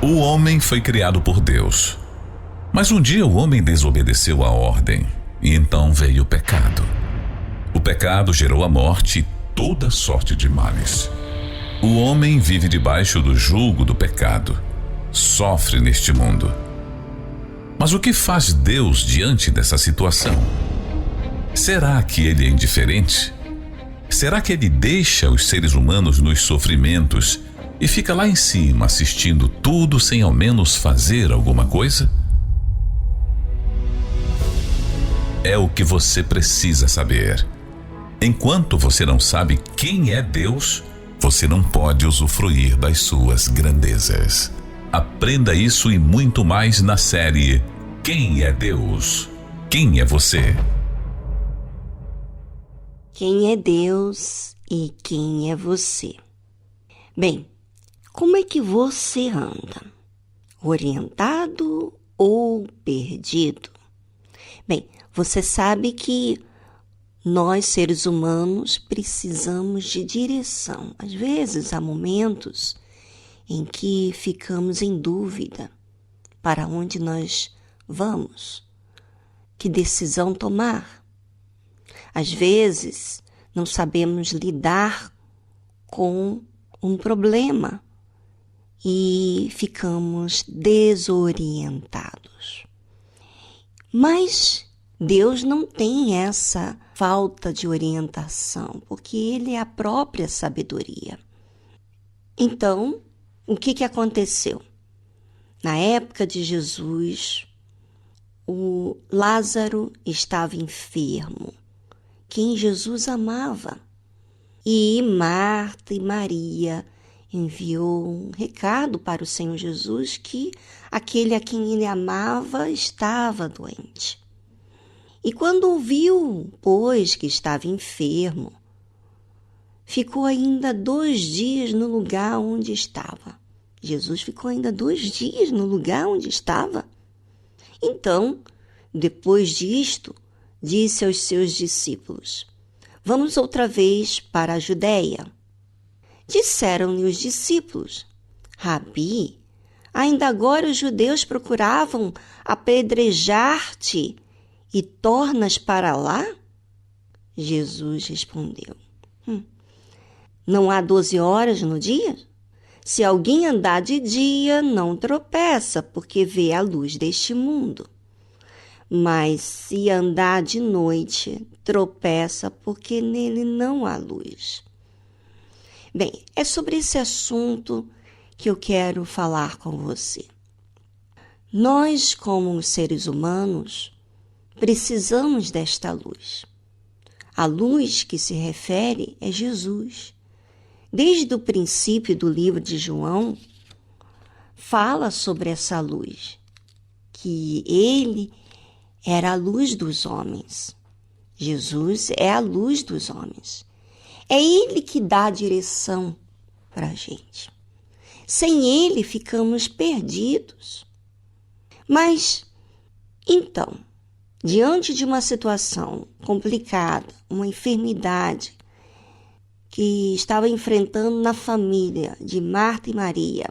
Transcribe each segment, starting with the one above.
O homem foi criado por Deus. Mas um dia o homem desobedeceu a ordem e então veio o pecado. O pecado gerou a morte e toda sorte de males. O homem vive debaixo do jugo do pecado. Sofre neste mundo. Mas o que faz Deus diante dessa situação? Será que ele é indiferente? Será que ele deixa os seres humanos nos sofrimentos e fica lá em cima assistindo tudo sem ao menos fazer alguma coisa? É o que você precisa saber. Enquanto você não sabe quem é Deus, você não pode usufruir das suas grandezas. Aprenda isso e muito mais na série Quem é Deus? Quem é você? Quem é Deus e quem é você? Bem, como é que você anda? Orientado ou perdido? Bem, você sabe que nós, seres humanos, precisamos de direção. Às vezes, há momentos em que ficamos em dúvida para onde nós vamos, que decisão tomar. Às vezes, não sabemos lidar com um problema e ficamos desorientados. Mas Deus não tem essa falta de orientação, porque Ele é a própria sabedoria. Então, o que aconteceu? Na época de Jesus, o Lázaro estava enfermo, quem Jesus amava. E Marta e Maria enviou um recado para o Senhor Jesus que aquele a quem ele amava estava doente. E quando ouviu, pois, que estava enfermo, ficou ainda 2 dias no lugar onde estava. Jesus ficou ainda 2 dias no lugar onde estava. Então, depois disto, disse aos seus discípulos: vamos outra vez para a Judéia. Disseram-lhe os discípulos: Rabi, ainda agora os judeus procuravam apedrejar-te e tornas para lá? Jesus respondeu: não há 12 horas no dia? Se alguém andar de dia, não tropeça, porque vê a luz deste mundo. Mas se andar de noite, tropeça, porque nele não há luz. Bem, é sobre esse assunto que eu quero falar com você. Nós, como seres humanos, precisamos desta luz. A luz que se refere é Jesus. Desde o princípio do livro de João, fala sobre essa luz, que ele era a luz dos homens. Jesus é a luz dos homens. É ele que dá a direção para a gente. Sem ele, ficamos perdidos. Mas, então, diante de uma situação complicada, uma enfermidade que estava enfrentando na família de Marta e Maria,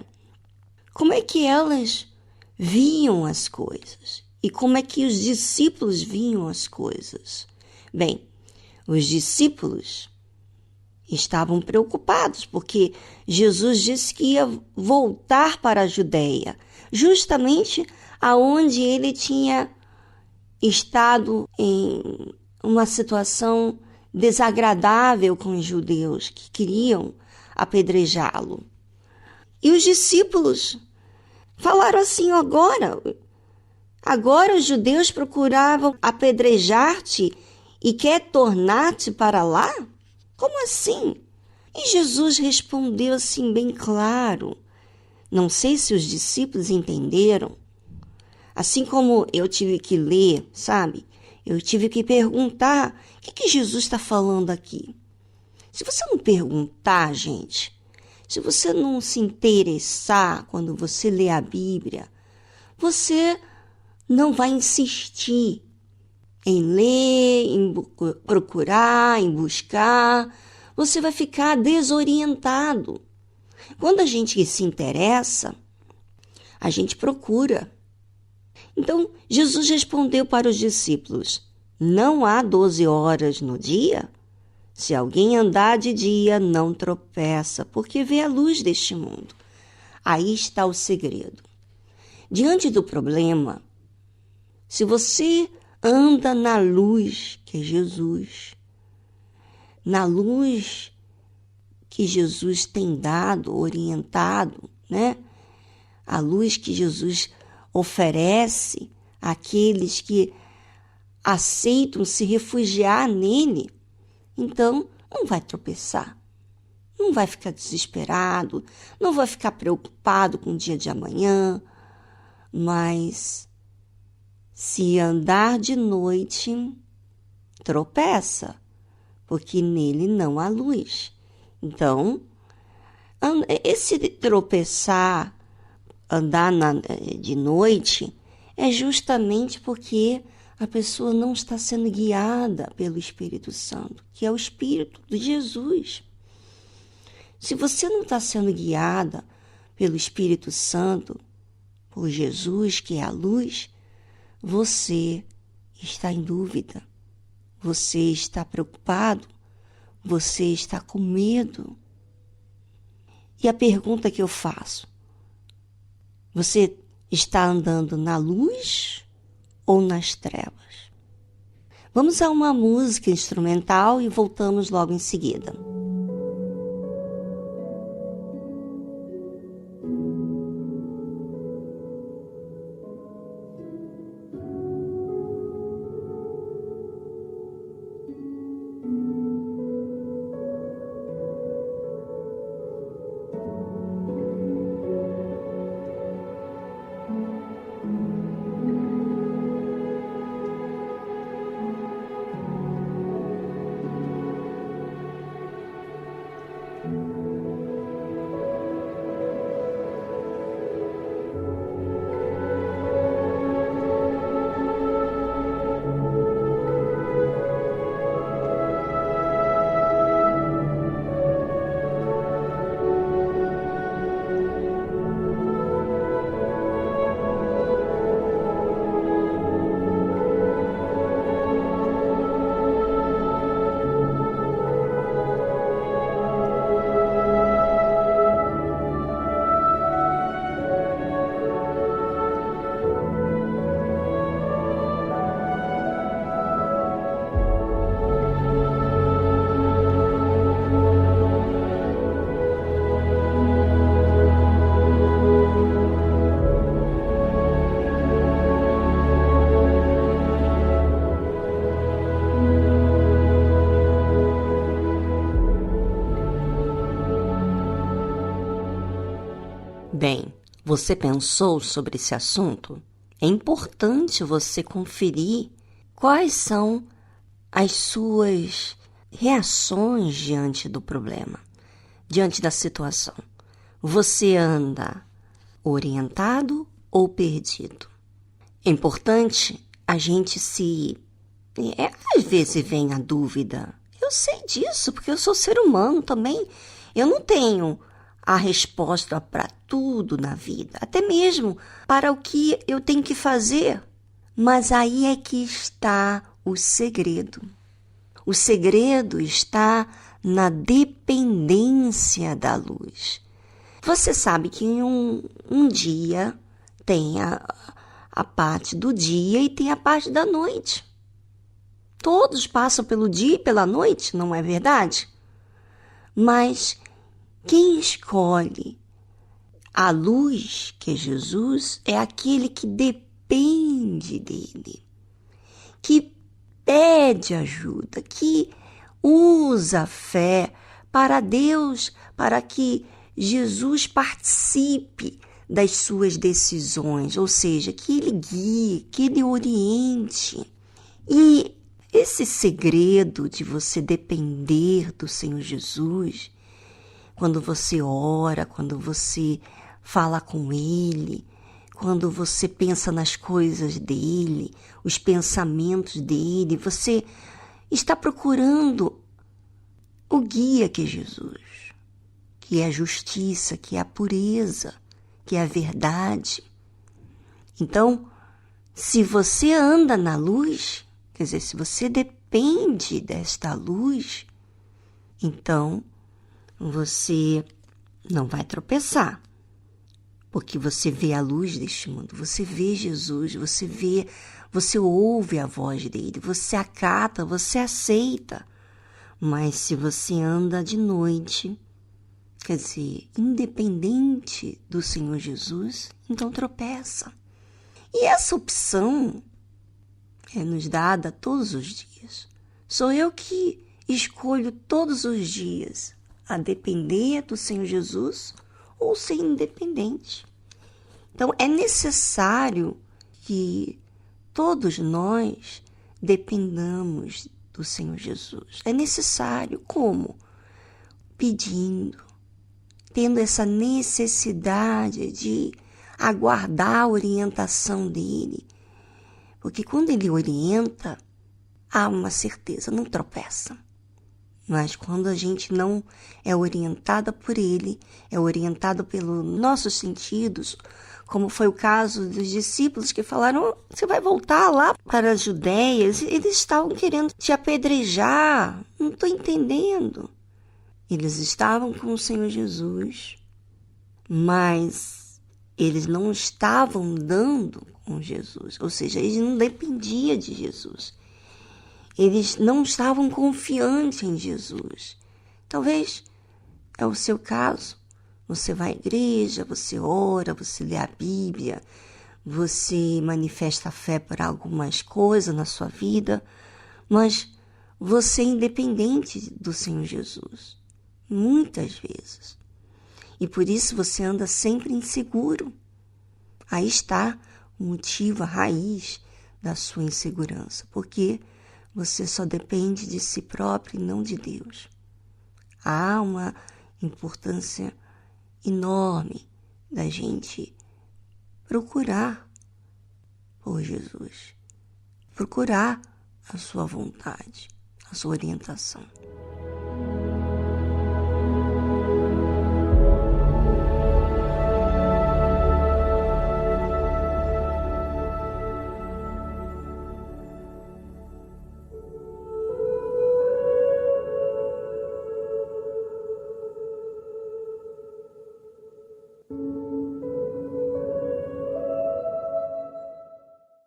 como é que elas viam as coisas? E como é que os discípulos viam as coisas? Bem, os discípulos estavam preocupados, porque Jesus disse que ia voltar para a Judéia, justamente aonde ele tinha estado em uma situação desagradável com os judeus que queriam apedrejá-lo. E os discípulos falaram assim: agora os judeus procuravam apedrejar-te e quer tornar-te para lá? Como assim? E Jesus respondeu assim bem claro. Não sei se os discípulos entenderam. Assim como eu tive que ler, sabe? Eu tive que perguntar, o que Jesus está falando aqui? Se você não perguntar, gente, se você não se interessar quando você lê a Bíblia, você não vai insistir em ler, em procurar, em buscar. Você vai ficar desorientado. Quando a gente se interessa, a gente procura. Então, Jesus respondeu para os discípulos: não há 12 horas no dia? Se alguém andar de dia, não tropeça, porque vê a luz deste mundo. Aí está o segredo. Diante do problema, se você anda na luz que é Jesus, na luz que Jesus tem dado, orientado, né? A luz que Jesus oferece àqueles que aceitam se refugiar nele, então não vai tropeçar, não vai ficar desesperado, não vai ficar preocupado com o dia de amanhã, mas se andar de noite, tropeça, porque nele não há luz. Então, esse tropeçar, andar de noite, é justamente porque a pessoa não está sendo guiada pelo Espírito Santo, que é o Espírito de Jesus. Se você não está sendo guiada pelo Espírito Santo, por Jesus, que é a luz, você está em dúvida, você está preocupado, você está com medo. E a pergunta que eu faço: você está andando na luz ou nas trevas? Vamos a uma música instrumental e voltamos logo em seguida. Bem, você pensou sobre esse assunto? É importante você conferir quais são as suas reações diante do problema, diante da situação. Você anda orientado ou perdido? É importante a gente às vezes vem a dúvida. Eu sei disso, porque eu sou ser humano também. Eu não tenho a resposta para tudo na vida, até mesmo para o que eu tenho que fazer. Mas aí é que está o segredo. O segredo está na dependência da luz. Você sabe que em um dia tem a parte do dia e tem a parte da noite. Todos passam pelo dia e pela noite, não é verdade? Mas quem escolhe a luz, que é Jesus, é aquele que depende dele, que pede ajuda, que usa a fé para Deus, para que Jesus participe das suas decisões, ou seja, que ele guie, que ele oriente. E esse segredo de você depender do Senhor Jesus, quando você ora, quando você fala com Ele, quando você pensa nas coisas dEle, os pensamentos dEle, você está procurando o guia que é Jesus, que é a justiça, que é a pureza, que é a verdade. Então, se você anda na luz, quer dizer, se você depende desta luz, então você não vai tropeçar. Porque você vê a luz deste mundo, você vê Jesus, você ouve a voz dele, você acata, você aceita. Mas se você anda de noite, quer dizer, independente do Senhor Jesus, então tropeça. E essa opção é nos dada todos os dias. Sou eu que escolho todos os dias a depender do Senhor Jesus ou ser independente. Então, é necessário que todos nós dependamos do Senhor Jesus. É necessário. Como? Pedindo, tendo essa necessidade de aguardar a orientação dele. Porque quando ele orienta, há uma certeza, não tropeça. Mas quando a gente não é orientada por ele, é orientada pelos nossos sentidos, como foi o caso dos discípulos que falaram, você vai voltar lá para a Judéia, eles estavam querendo te apedrejar, não estou entendendo. Eles estavam com o Senhor Jesus, mas eles não estavam andando com Jesus, ou seja, eles não dependiam de Jesus. Eles não estavam confiantes em Jesus. Talvez é o seu caso. Você vai à igreja, você ora, você lê a Bíblia, você manifesta fé por algumas coisas na sua vida, mas você é independente do Senhor Jesus, muitas vezes. E por isso você anda sempre inseguro. Aí está o motivo, a raiz da sua insegurança, porque você só depende de si próprio e não de Deus. Há uma importância enorme da gente procurar por Jesus, procurar a sua vontade, a sua orientação.